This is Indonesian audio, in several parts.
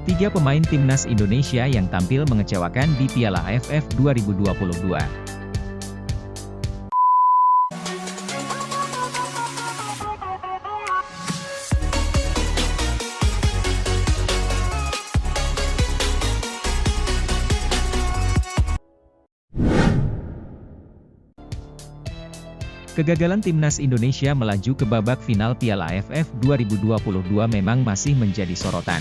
3 pemain timnas Indonesia yang tampil mengecewakan di Piala AFF 2022. Kegagalan timnas Indonesia melaju ke babak final Piala AFF 2022 memang masih menjadi sorotan.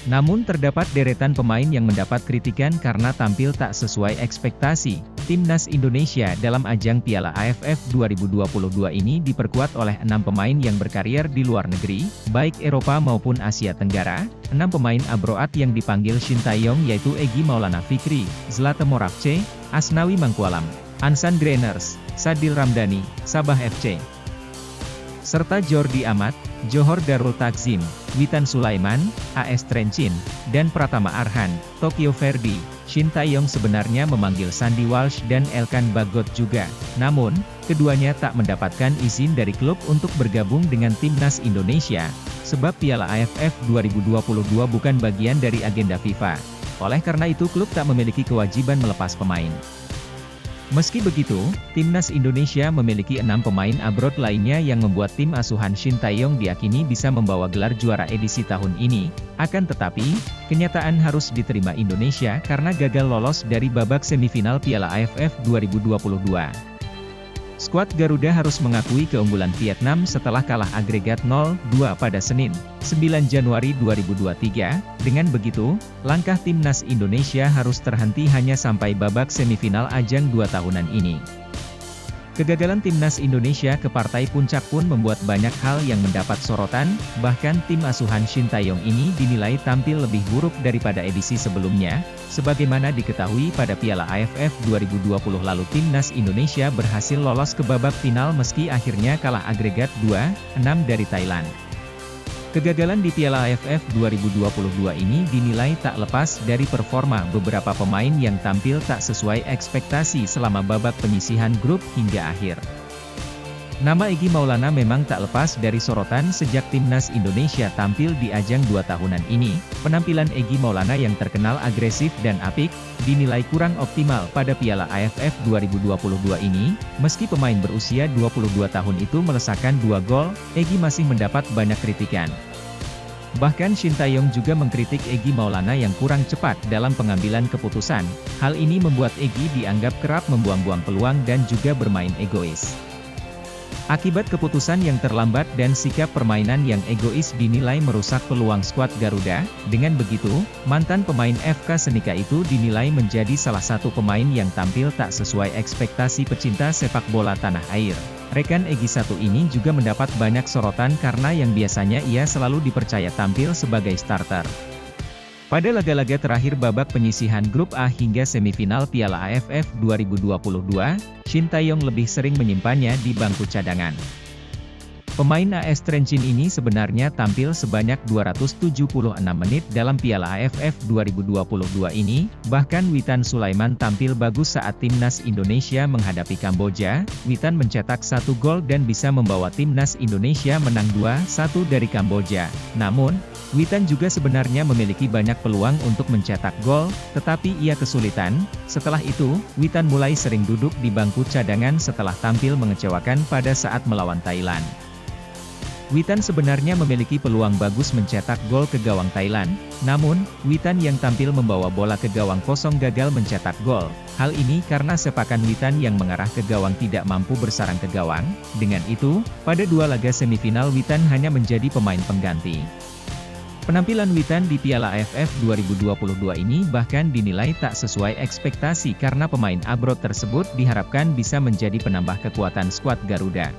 Namun terdapat deretan pemain yang mendapat kritikan karena tampil tak sesuai ekspektasi. Timnas Indonesia dalam ajang Piala AFF 2022 ini diperkuat oleh 6 pemain yang berkarier di luar negeri, baik Eropa maupun Asia Tenggara. 6 pemain abroad yang dipanggil Shin Tae-yong yaitu Egy Maulana Fikri, Zlatan Moravce, Asnawi Mangkualam, Ansan Grainers, Sadil Ramdhani, Sabah FC, serta Jordi Amat, Johor Darul Takzim, Witan Sulaiman, AS Trencin, dan Pratama Arhan, Tokyo Verdy. Shin Tae-yong sebenarnya memanggil Sandy Walsh dan Elkan Bagot juga, namun, keduanya tak mendapatkan izin dari klub untuk bergabung dengan timnas Indonesia, sebab Piala AFF 2022 bukan bagian dari agenda FIFA. Oleh karena itu klub tak memiliki kewajiban melepas pemain. Meski begitu, timnas Indonesia memiliki 6 pemain abroad lainnya yang membuat tim asuhan Shin Tae-yong diyakini bisa membawa gelar juara edisi tahun ini. Akan tetapi, kenyataan harus diterima Indonesia karena gagal lolos dari babak semifinal Piala AFF 2022. Skuad Garuda harus mengakui keunggulan Vietnam setelah kalah agregat 0-2 pada Senin, 9 Januari 2023. Dengan begitu, langkah timnas Indonesia harus terhenti hanya sampai babak semifinal ajang 2 tahunan ini. Kegagalan timnas Indonesia ke partai puncak pun membuat banyak hal yang mendapat sorotan, bahkan tim asuhan Shin Tae-yong ini dinilai tampil lebih buruk daripada edisi sebelumnya. Sebagaimana diketahui pada Piala AFF 2020 lalu timnas Indonesia berhasil lolos ke babak final meski akhirnya kalah agregat 2-6 dari Thailand. Kegagalan di Piala AFF 2022 ini dinilai tak lepas dari performa beberapa pemain yang tampil tak sesuai ekspektasi selama babak penyisihan grup hingga akhir. Nama Egy Maulana memang tak lepas dari sorotan sejak timnas Indonesia tampil di ajang 2 tahunan ini. Penampilan Egy Maulana yang terkenal agresif dan apik, dinilai kurang optimal pada Piala AFF 2022 ini. Meski pemain berusia 22 tahun itu melesakkan 2 gol, Egy masih mendapat banyak kritikan. Bahkan Shin Tae-yong juga mengkritik Egy Maulana yang kurang cepat dalam pengambilan keputusan. Hal ini membuat Egy dianggap kerap membuang-buang peluang dan juga bermain egois. Akibat keputusan yang terlambat dan sikap permainan yang egois dinilai merusak peluang skuad Garuda. Dengan begitu, mantan pemain FK Senika itu dinilai menjadi salah satu pemain yang tampil tak sesuai ekspektasi pecinta sepak bola tanah air. Rekan Egy satu ini juga mendapat banyak sorotan karena yang biasanya ia selalu dipercaya tampil sebagai starter. Pada laga-laga terakhir babak penyisihan grup A hingga semifinal Piala AFF 2022, Shin Tae-yong lebih sering menyimpannya di bangku cadangan. Pemain AS Trencin ini sebenarnya tampil sebanyak 276 menit dalam Piala AFF 2022 ini, bahkan Witan Sulaiman tampil bagus saat timnas Indonesia menghadapi Kamboja. Witan mencetak 1 gol dan bisa membawa timnas Indonesia menang 2-1 dari Kamboja. Namun, Witan juga sebenarnya memiliki banyak peluang untuk mencetak gol, tetapi ia kesulitan. Setelah itu, Witan mulai sering duduk di bangku cadangan setelah tampil mengecewakan pada saat melawan Thailand. Witan sebenarnya memiliki peluang bagus mencetak gol ke gawang Thailand, namun, Witan yang tampil membawa bola ke gawang kosong gagal mencetak gol. Hal ini karena sepakan Witan yang mengarah ke gawang tidak mampu bersarang ke gawang. Dengan itu, pada 2 laga semifinal Witan hanya menjadi pemain pengganti. Penampilan Witan di Piala AFF 2022 ini bahkan dinilai tak sesuai ekspektasi karena pemain abroad tersebut diharapkan bisa menjadi penambah kekuatan skuad Garuda.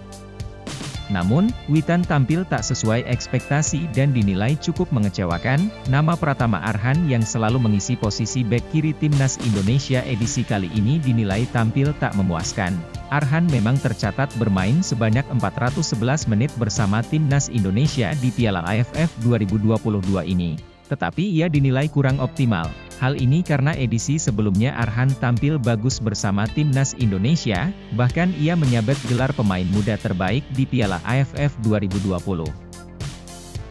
Namun, Witan tampil tak sesuai ekspektasi dan dinilai cukup mengecewakan. Nama Pratama Arhan yang selalu mengisi posisi bek kiri timnas Indonesia edisi kali ini dinilai tampil tak memuaskan. Arhan memang tercatat bermain sebanyak 411 menit bersama timnas Indonesia di Piala AFF 2022 ini. Tetapi ia dinilai kurang optimal. Hal ini karena edisi sebelumnya Arhan tampil bagus bersama timnas Indonesia, bahkan ia menyabet gelar pemain muda terbaik di Piala AFF 2020.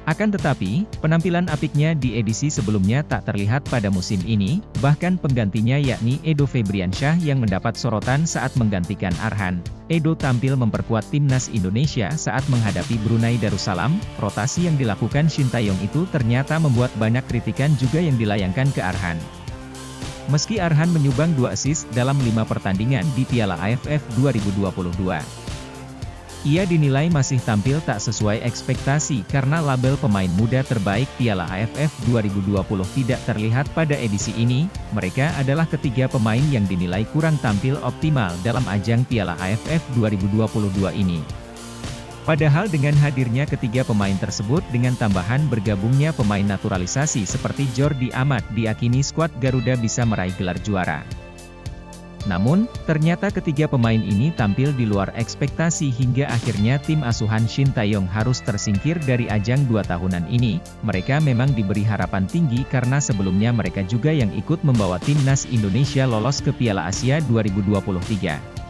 Akan tetapi, penampilan apiknya di edisi sebelumnya tak terlihat pada musim ini, bahkan penggantinya yakni Edo Febriansyah yang mendapat sorotan saat menggantikan Arhan. Edo tampil memperkuat timnas Indonesia saat menghadapi Brunei Darussalam. Rotasi yang dilakukan Shin Tae-yong itu ternyata membuat banyak kritikan juga yang dilayangkan ke Arhan. Meski Arhan menyumbang 2 assist dalam 5 pertandingan di Piala AFF 2022. Ia dinilai masih tampil tak sesuai ekspektasi karena label pemain muda terbaik Piala AFF 2020 tidak terlihat pada edisi ini. Mereka adalah ketiga pemain yang dinilai kurang tampil optimal dalam ajang Piala AFF 2022 ini. Padahal dengan hadirnya ketiga pemain tersebut dengan tambahan bergabungnya pemain naturalisasi seperti Jordi Amat diyakini skuad Garuda bisa meraih gelar juara. Namun, ternyata ketiga pemain ini tampil di luar ekspektasi hingga akhirnya tim asuhan Shin Tae-yong harus tersingkir dari ajang 2 tahunan ini. Mereka memang diberi harapan tinggi karena sebelumnya mereka juga yang ikut membawa timnas Indonesia lolos ke Piala Asia 2023.